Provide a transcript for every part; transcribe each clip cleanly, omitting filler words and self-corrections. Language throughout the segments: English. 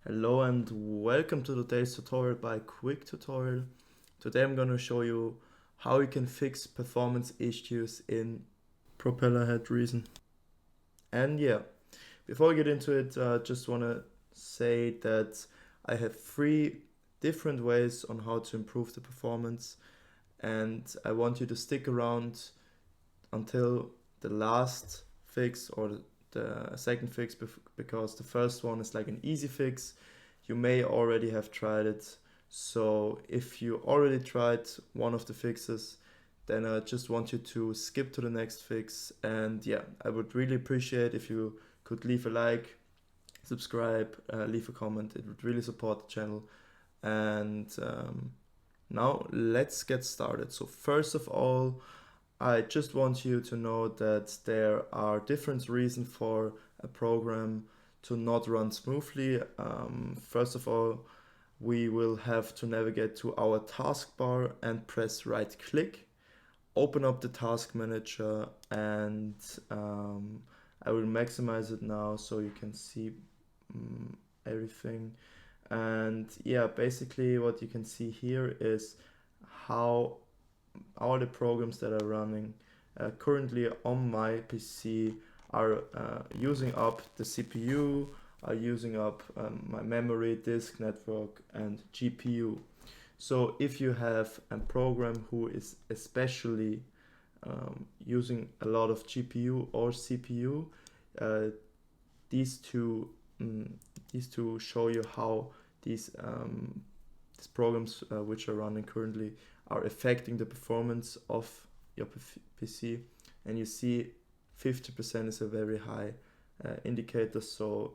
Hello and welcome to today's tutorial by Quick Tutorial. Today I'm going to show you how you can fix performance issues in Propellerhead Reason. And yeah, before I get into it, I just want to say that I have 3 different ways on how to improve the performance, and I want you to stick around until the last fix or the second fix, because the first one is like an easy fix. You may already have tried it. So if you already tried one of the fixes, then I just want you to skip to the next fix. And yeah, I would really appreciate if you could leave a like, subscribe, leave a comment. It would really support the channel. And now let's get started. So first of all, I just want you to know that there are different reasons for a program to not run smoothly. First of all, we will have to navigate to our taskbar and press right click, open up the task manager, and I will maximize it now so you can see everything. And yeah, basically what you can see here is how all the programs that are running currently on my PC are using up the CPU, are using up my memory, disk network, and GPU. So if you have a program who is especially using a lot of GPU or CPU, uh, these two show you how these programs which are running currently are affecting the performance of your PC. And you see 50% is a very high indicator. So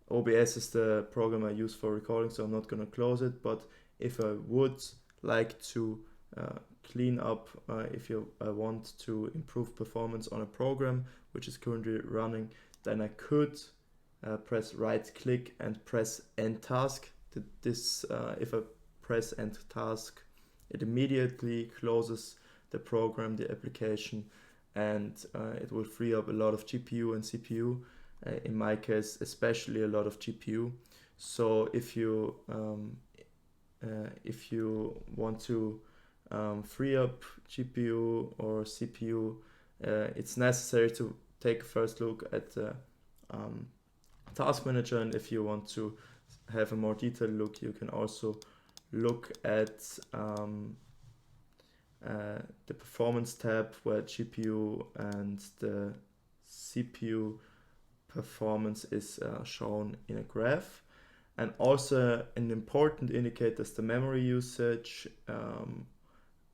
OBS is the program I use for recording, so I'm not going to close it. But if I would like to clean up, if you want to improve performance on a program which is currently running, then I could press right click and press end task. If I press end task, it immediately closes the program, the application, and it will free up a lot of GPU and CPU. In my case, especially a lot of GPU. So if you want to free up GPU or CPU, it's necessary to take a first look at the task manager. And if you want to have a more detailed look, you can also look at the performance tab, where GPU and the CPU performance is shown in a graph. And also an important indicator is the memory usage.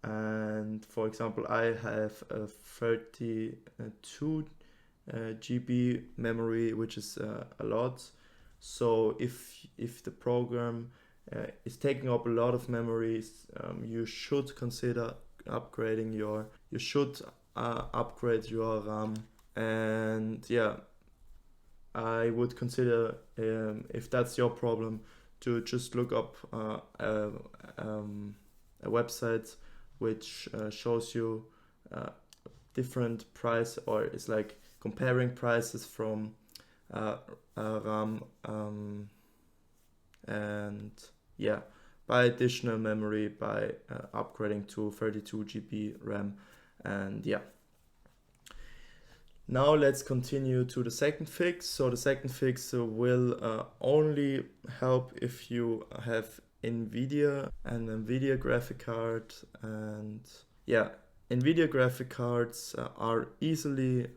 And for example, I have a 32 GB memory, which is a lot. So if the program is taking up a lot of memories, you should consider upgrading upgrade your RAM. And yeah, I would consider, if that's your problem, to just look up a website which shows you different price, or it's like comparing prices from RAM and yeah, buy additional memory by upgrading to 32 GB RAM. And yeah, now let's continue to the second fix. So the second fix will only help if you have Nvidia and Nvidia graphic card. And yeah, Nvidia graphic cards are easily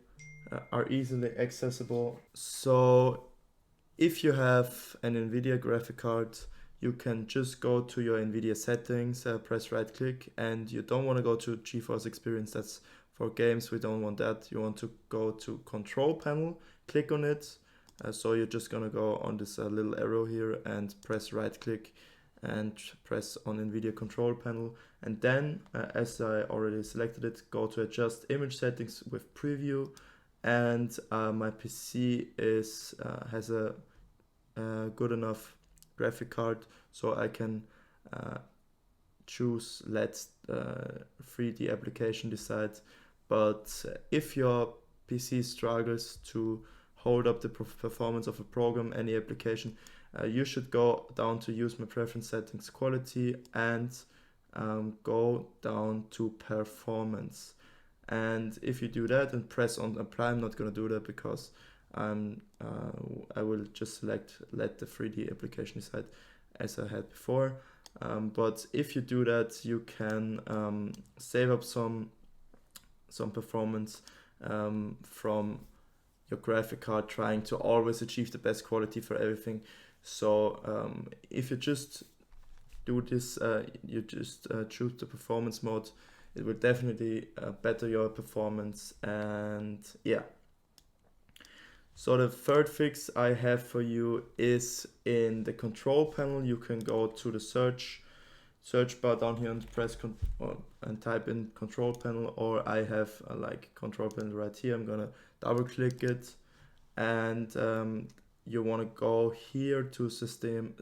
accessible. So if you have an Nvidia graphic card, you can just go to your Nvidia settings, press right click, and you don't want to go to GeForce Experience. That's for games. We don't want that. You want to go to control panel, click on it. So you're just gonna go on this little arrow here and press right click and press on Nvidia control panel. And then, as I already selected it, go to adjust image settings with preview. And my PC has a good enough graphic card, so I can choose let 3D application decide. But if your PC struggles to hold up the performance of a program, any application, you should go down to use my preference settings quality and go down to performance. And if you do that and press on apply, I'm not going to do that because I will just let the 3D application decide as I had before. But if you do that, you can save up some performance from your graphic card, trying to always achieve the best quality for everything. So if you just do this, you just choose the performance mode, it will definitely better your performance. And yeah, so the third fix I have for you is in the control panel. You can go to the search bar down here and press and type in control panel, or I have like control panel right here. I'm gonna double click it, and you want to go here to system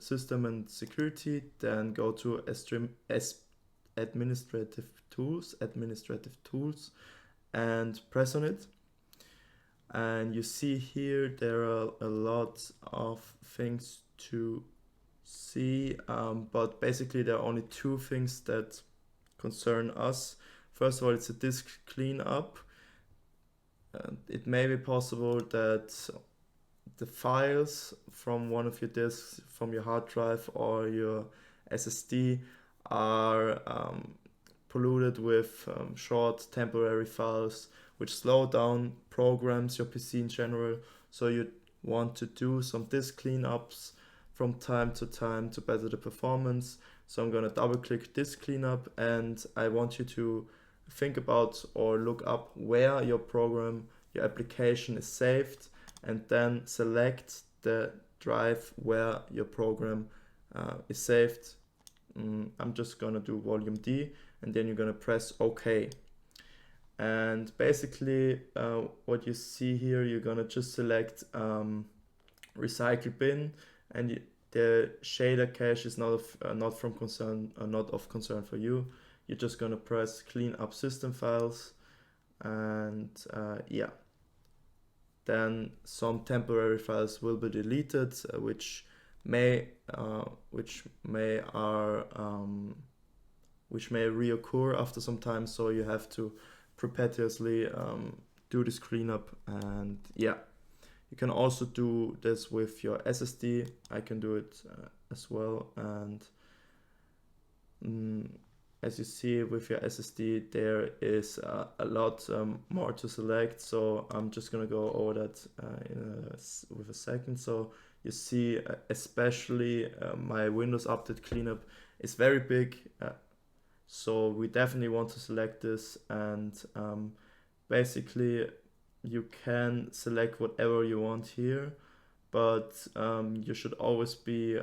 and security, then go to administrative tools and press on it. And you see here there are a lot of things to see, but basically there are only two things that concern us. First of all, it's a disk cleanup. It may be possible that the files from one of your disks, from your hard drive or your SSD, are polluted with short temporary files which slow down programs, your PC in general. So you want to do some disk cleanups from time to time to better the performance. So I'm going to double click disk cleanup, and I want you to think about or look up where your program, your application is saved, and then select the drive where your program is saved. I'm just gonna do volume D, and then you're gonna press OK. And basically what you see here, you're gonna just select recycle bin, and the shader cache is not of concern for you. You're just gonna press clean up system files, and yeah, then some temporary files will be deleted, which may reoccur after some time. So you have to perpetuously do this cleanup. And yeah, you can also do this with your SSD. I can do it as well. And as you see with your SSD, there is a lot more to select. So I'm just gonna go over that with a second. So you see, especially my Windows Update cleanup is very big. So we definitely want to select this, and basically you can select whatever you want here, but you should always be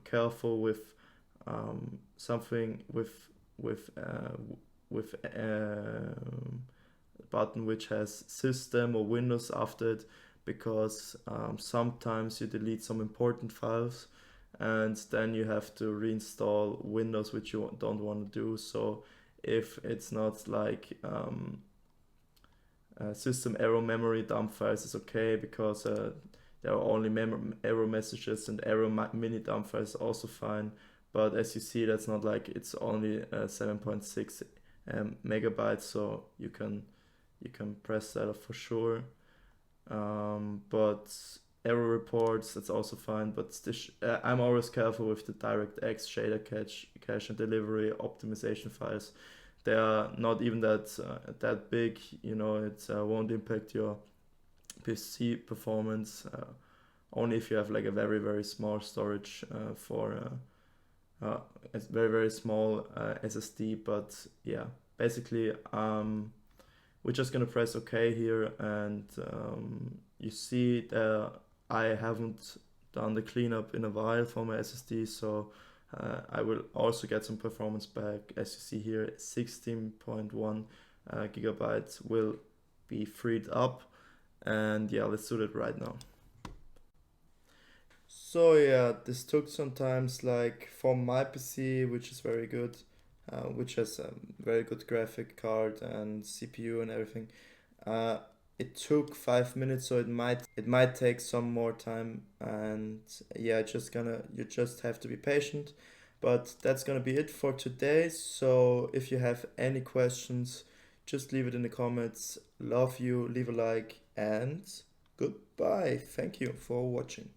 careful with something with a button which has system or Windows after it, because sometimes you delete some important files and then you have to reinstall Windows, which you don't want to do. So if it's not like system error memory dump files is okay, because there are only error messages, and error mini dump files also fine. But as you see, that's not like, it's only 7.6 megabytes, so you can press that off for sure. But error reports, that's also fine. But I'm always careful with the DirectX shader cache and delivery optimization files. They are not even that big, you know. It won't impact your PC performance, only if you have like a very, very small storage for a very, very small SSD. But yeah, basically we're just gonna press OK here, and you see that I haven't done the cleanup in a while for my SSD, so I will also get some performance back. As you see here, 16.1 gigabytes will be freed up, and yeah, let's do that right now. So yeah, this took some times, like for my PC, which is very good, which has a very good graphic card and CPU and everything. it took 5 minutes, so it might take some more time, and yeah, you just have to be patient. But that's gonna be it for today. So if you have any questions, just leave it in the comments. Love you, leave a like, and goodbye. Thank you for watching.